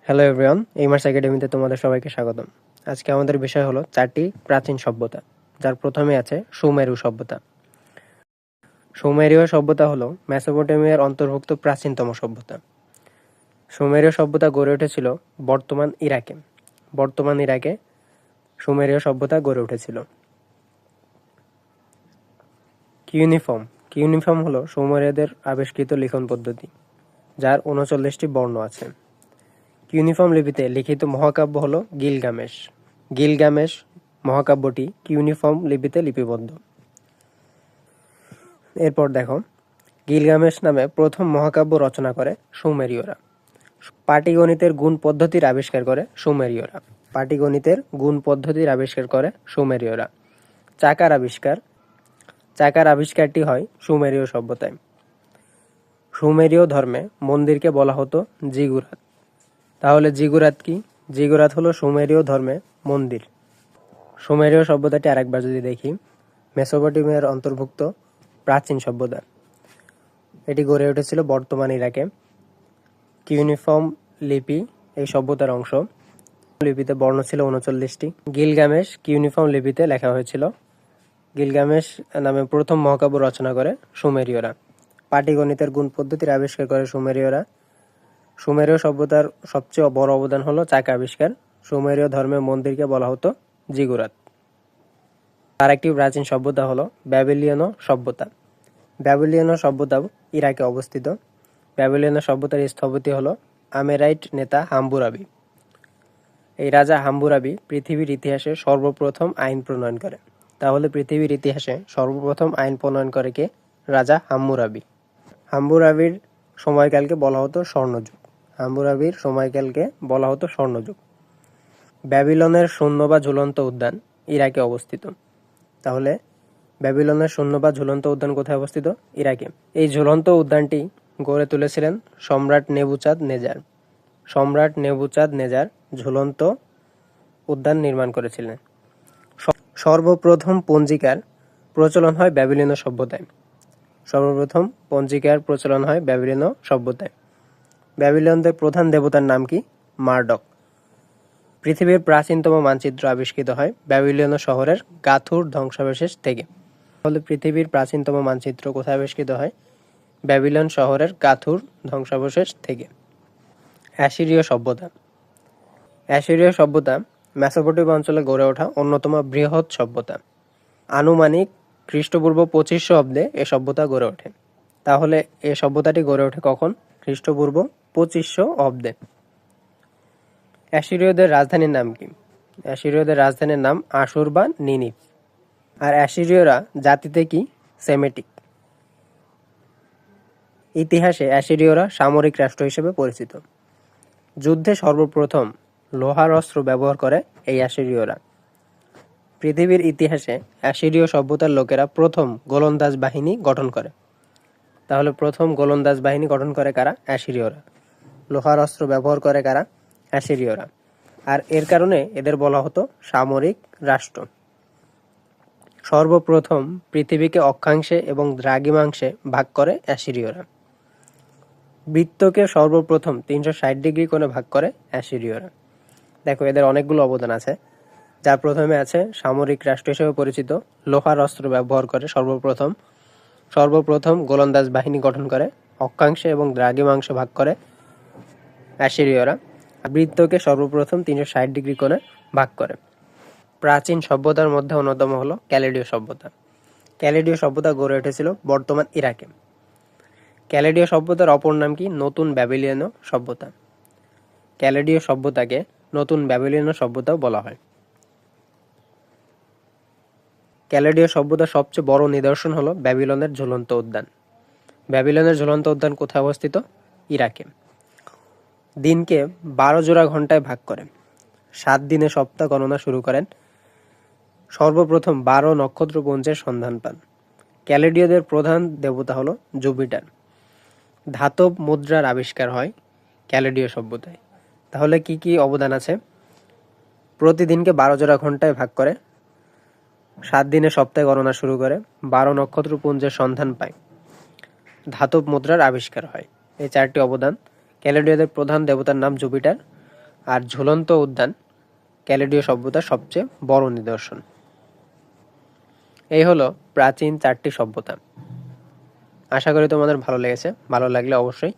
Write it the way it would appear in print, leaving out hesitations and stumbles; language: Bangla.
হ্যালো এভরিওয়ান, এইমার্স একাডেমিতে তোমাদের সবাইকে স্বাগতম। আজকে আমাদের বিষয় হলো 4টি প্রাচীন সভ্যতা, যার প্রথমে আছে সুমেরু সভ্যতা। সুমেরীয় সভ্যতা হলো মেসোপটেমিয়ার অন্তর্ভুক্ত প্রাচীনতম সভ্যতা। সুমেরীয় সভ্যতা গড়ে উঠেছিল বর্তমান ইরাকে সুমেরীয় সভ্যতা গড়ে উঠেছিল। কিউনিফর্ম হলো সুমেরীয়দের আবিষ্কৃত লিখন পদ্ধতি, যার 39টি বর্ণ আছে। কিউনিফর্ম লিপিতে লিখিত মহাকাব্য হলো গিলগামেশ মহাকাব্যটি কিউনিফর্ম লিপিতে লিপিবদ্ধ। এরপর দেখো, গিলগামেশ নামে প্রথম মহাকাব্য রচনা করে সুমেরীয়রা। পাটিগণিতের গুণ পদ্ধতির আবিষ্কার করে সুমেরীয়রা। চাকার আবিষ্কারটি হয় সুমেরীয় সভ্যতায়। সুমেরীয় ধর্মে মন্দিরকে বলা হতো জিগুরাত। তাহলে জিগুরাত কি? জিগুরাত হলো সুমেরীয় ধর্মে মন্দির। সুমেরীয় সভ্যতাটি আরেকবার যদি দেখি, মেসোপটেমিয়ার অন্তর্ভুক্ত প্রাচীন সভ্যতা। এটি গড়ে উঠেছিল বর্তমান ইরাকে। কিউনিফর্ম লিপি এই সভ্যতার অংশ। লিপিতে বর্ণ ছিল 39টি। গিলগামেশ কিউনিফর্ম লিপিতে লেখা হয়েছিল। গিলগামেশ নামে প্রথম মহাকাব্য রচনা করে সুমেরীয়রা। পাটিগণিতের গুণ পদ্ধতির আবিষ্কার করে সুমেরীয়রা। সুমেরীয় সভ্যতার সবচেয়ে বড় অবদান হলো চাকা আবিষ্কার। সুমেরীয় ধর্মে মন্দিরকে বলা হতো জিগুরাত। আর একটি প্রাচীন সভ্যতা হলো ব্যাবিলীয় সভ্যতা ইরাকে অবস্থিত। ব্যাবিলীয় সভ্যতার স্থপতি হলো আমেরাইট নেতা হাম্মুরাবি। এই রাজা হাম্মুরাবি পৃথিবীর ইতিহাসে সর্বপ্রথম আইন প্রণয়ন করে। তাহলে পৃথিবীর ইতিহাসে সর্বপ্রথম আইন প্রণয়ন করে কে? রাজা হাম্মুরাবি। হাম্মুরাবির সময়কালকে বলা হতো স্বর্ণযুগ। ব্যাবিলনের শূন্য বা ঝুলন্ত উদ্যান ইরাকে অবস্থিত। তাহলে ব্যাবিলনের শূন্য বা ঝুলন্ত উদ্যান কোথায় অবস্থিত? ইরাকে। এই ঝুলন্ত উদ্যানটি গড়ে তুলেছিলেন সম্রাট নেবুচাঁদ নেজার ঝুলন্ত উদ্যান নির্মাণ করেছিলেন। সর্বপ্রথম পঞ্জিকার প্রচলন হয় ব্যাবিলনীয় সভ্যতায়। ব্যাবিলনদের প্রধান দেবতার নাম কি? মারডক। পৃথিবীর প্রাচীনতম মানচিত্র আবিষ্কৃত হয় ব্যাবিলনীয় শহরের গাথুর ধ্বংসাবশেষ থেকে। তাহলে পৃথিবীর প্রাচীনতম মানচিত্র কোথায় আবিষ্কৃত হয়? ব্যাবিলন শহরের গাথুর ধ্বংসাবশেষ থেকে। অ্যাসিরীয় সভ্যতা মেসোপটেমিয়া অঞ্চলে গড়ে ওঠা অন্যতম বৃহৎ সভ্যতা। আনুমানিক খ্রিস্টপূর্ব 2500 অব্দে এ সভ্যতা গড়ে ওঠে। তাহলে এ সভ্যতাটি গড়ে ওঠে কখন? খ্রিস্টপূর্ব 2500 অব্দে। অ্যাসিরীয়দের রাজধানীর নাম কি? অ্যাসিরীয়দের রাজধানীর নাম আশুর বা নিনিভ। আর অ্যাসিরীয়রা জাতিতে কি? সেমেটিক। ইতিহাসে অ্যাসিরীয়রা সামরিক রাষ্ট্র হিসেবে পরিচিত। যুদ্ধে সর্বপ্রথম লোহার অস্ত্র ব্যবহার করে এই অ্যাসিরীয়রা। পৃথিবীর ইতিহাসে অ্যাসিরীয় সভ্যতার লোকেরা প্রথম গোলন্দাজ বাহিনী গঠন করে। তাহলে প্রথম গোলন্দাজ বাহিনী গঠন করে কারা? অ্যাসিরীয়রা। লোহার অস্ত্র ব্যবহার করে কারা? অ্যাসিরীয়রা। আর এর কারণে এদের বলা হতো সামরিক রাষ্ট্র। সর্বপ্রথম পৃথিবীকে অক্ষাংশে এবং দ্রাঘিমাংশে ভাগ করে অ্যাসিরীয়রা। বৃত্তকে সর্বপ্রথম 360 ডিগ্রি কোণে ভাগ করে অ্যাসিরীয়রা। দেখো, এদের অনেকগুলো অবদান আছে। যার প্রথমে আছে সামরিক রাষ্ট্র হিসেবে পরিচিত, লোহার অস্ত্র ব্যবহার করে সর্বপ্রথম গোলন্দাজ বাহিনী গঠন করে, অক্ষাংশে এবং দ্রাঘিমাংশে ভাগ করে অ্যাসিরীয়রা। বৃত্তকে সর্বপ্রথম 360 ডিগ্রি কোণে ভাগ করে। প্রাচীন সভ্যতার মধ্যে অন্যতম হলো ক্যালেডীয় সভ্যতা গড়ে উঠেছিল বর্তমান ইরাকে। ক্যালেডীয় সভ্যতার অপর নাম কি? নতুন ব্যাবিলীয় সভ্যতা। ক্যালেডীয় সভ্যতাকে নতুন ব্যাবিলীয় সভ্যতাও বলা হয়। ক্যালেডীয় সভ্যতার সবচেয়ে বড় নিদর্শন হলো ব্যাবিলনের ঝুলন্ত উদ্যান কোথায় অবস্থিত? ইরাকে। দিনকে 12 জোড়া ঘন্টায় ভাগ করে 7 দিনে সপ্তাহ গণনা শুরু করেন। সর্বপ্রথম 12 নক্ষত্রপুঞ্জের সন্ধান পান। ক্যালেডীয়দের প্রধান দেবতা হলো জুপিটার। ধাতব মুদ্রার আবিষ্কার হয় ক্যালেডীয় সভ্যতায়। তাহলে কি কি অবদান আছে? প্রতিদিনকে 12 জোড়া ঘন্টায় ভাগ করে 7 দিনে সপ্তাহে গণনা শুরু করে, 12 নক্ষত্রপুঞ্জের সন্ধান পায়, ধাতব মুদ্রার আবিষ্কার হয়। এই 4টি অবদান। ক্যালেডীয়দের প্রধান দেবতার নাম জুপিটার। আর ঝুলন্ত উদ্যান ক্যালেডীয় সভ্যতার সবচেয়ে বড় নিদর্শন। এই হলো প্রাচীন 4টি সভ্যতা। আশা করি তোমাদের ভালো লেগেছে। ভালো লাগলে অবশ্যই